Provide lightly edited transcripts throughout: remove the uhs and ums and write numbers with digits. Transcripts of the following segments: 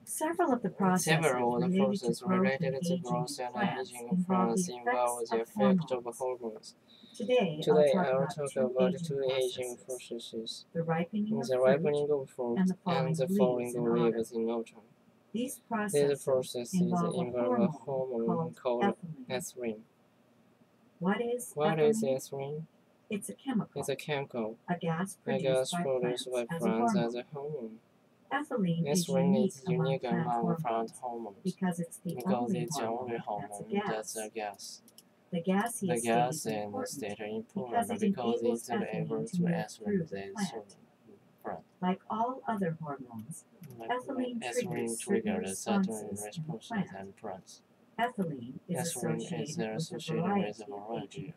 Several of the processes related to growth and aging in plants involve the effect of hormones. Today, I'll talk about two aging processes: the ripening of fruit and the falling of leaves in autumn. These processes involve a hormone called ethylene. What is ethylene? It's a chemical. A gas produced by plants as a hormone. Ethylene is unique among plant hormones because it's the only hormone that's a gas. The gaseous state is important because it's able to ethylene the plant. Like all other hormones, ethylene triggers certain responses in plants. Ethylene is associated with a variety of aging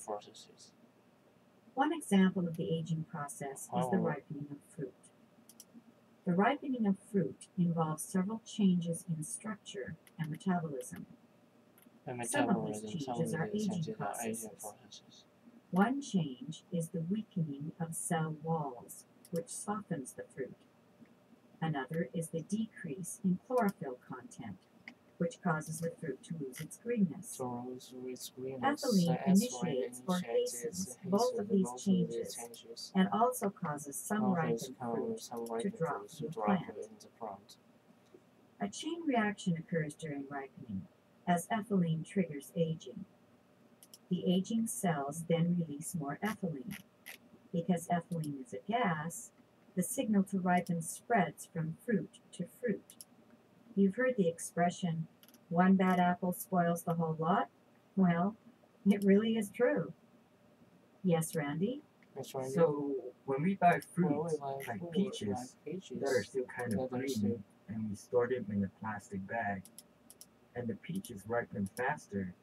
processes. One example of the aging process is the ripening of fruit. The ripening of fruit involves several changes in structure and metabolism. Some of these changes are aging processes. One change is the weakening of cell walls, which softens the fruit. Another is the decrease in chlorophyll content, which causes the fruit to lose its greenness. Ethylene initiates or hastens both of these changes and also causes some ripened fruit to drop from the plant. A chain reaction occurs during ripening, as ethylene triggers aging. The aging cells then release more ethylene. Because ethylene is a gas, the signal to ripen spreads from fruit to fruit. You've heard the expression, one bad apple spoils the whole lot? Well, it really is true. Yes, Randy? So, when we buy fruits, like peaches, that are still kind of green, and we store them in a plastic bag, and the peaches ripen faster,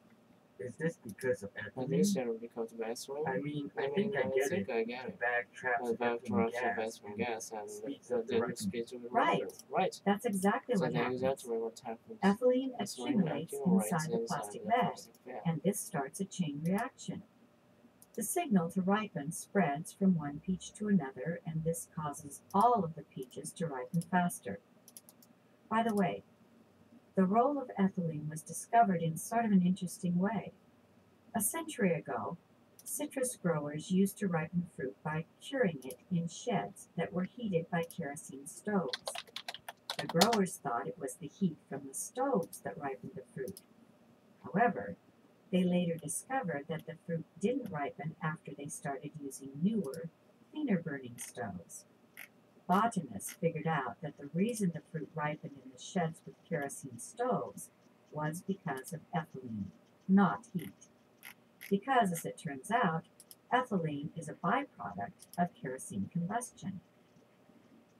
is this because of ethylene? I mean, I think I get it. The bag traps ethylene gas and speeds up the ripening. Right. That's exactly what happens. Ethylene accumulates inside the plastic bag, and this starts a chain reaction. The signal to ripen spreads from one peach to another, and this causes all of the peaches to ripen faster. By the way, the role of ethylene was discovered in sort of an interesting way. A century ago, citrus growers used to ripen fruit by curing it in sheds that were heated by kerosene stoves. The growers thought it was the heat from the stoves that ripened the fruit. However, they later discovered that the fruit didn't ripen after they started using newer, cleaner-burning stoves. Botanists figured out that the reason the fruit ripened in the sheds with kerosene stoves was because of ethylene, not heat. Because, as it turns out, ethylene is a byproduct of kerosene combustion.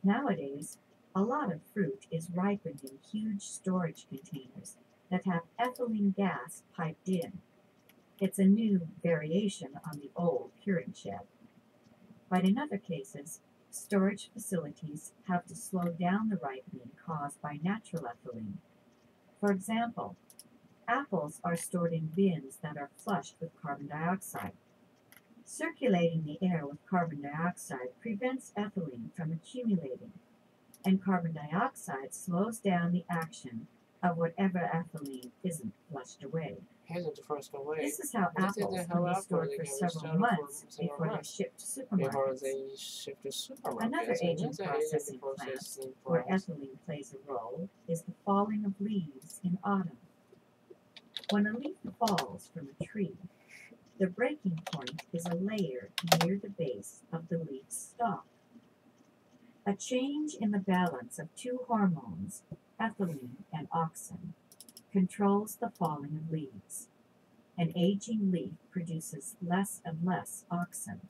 Nowadays, a lot of fruit is ripened in huge storage containers that have ethylene gas piped in. It's a new variation on the old curing shed. But in other cases, storage facilities have to slow down the ripening caused by natural ethylene. For example, apples are stored in bins that are flushed with carbon dioxide. Circulating the air with carbon dioxide prevents ethylene from accumulating, and carbon dioxide slows down the action of whatever ethylene isn't flushed away. This is how apples can be stored for several months before they're shipped to supermarkets. Another aging process in plants where ethylene plays a role is the falling of leaves in autumn. When a leaf falls from a tree, the breaking point is a layer near the base of the leaf stalk. A change in the balance of two hormones, ethylene and auxin, controls the falling of leaves. An aging leaf produces less and less auxin,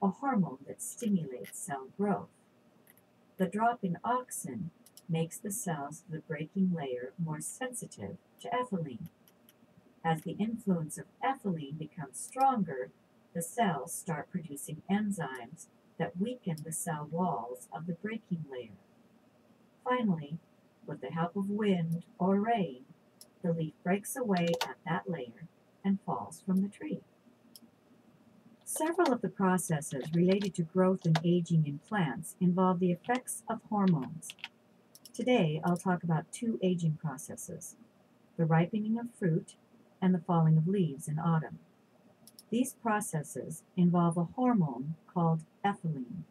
a hormone that stimulates cell growth. The drop in auxin makes the cells of the breaking layer more sensitive to ethylene. As the influence of ethylene becomes stronger, the cells start producing enzymes that weaken the cell walls of the breaking layer. Finally, with the help of wind or rain, the leaf breaks away at that layer and falls from the tree. Several of the processes related to growth and aging in plants involve the effects of hormones. Today, I'll talk about two aging processes, the ripening of fruit and the falling of leaves in autumn. These processes involve a hormone called ethylene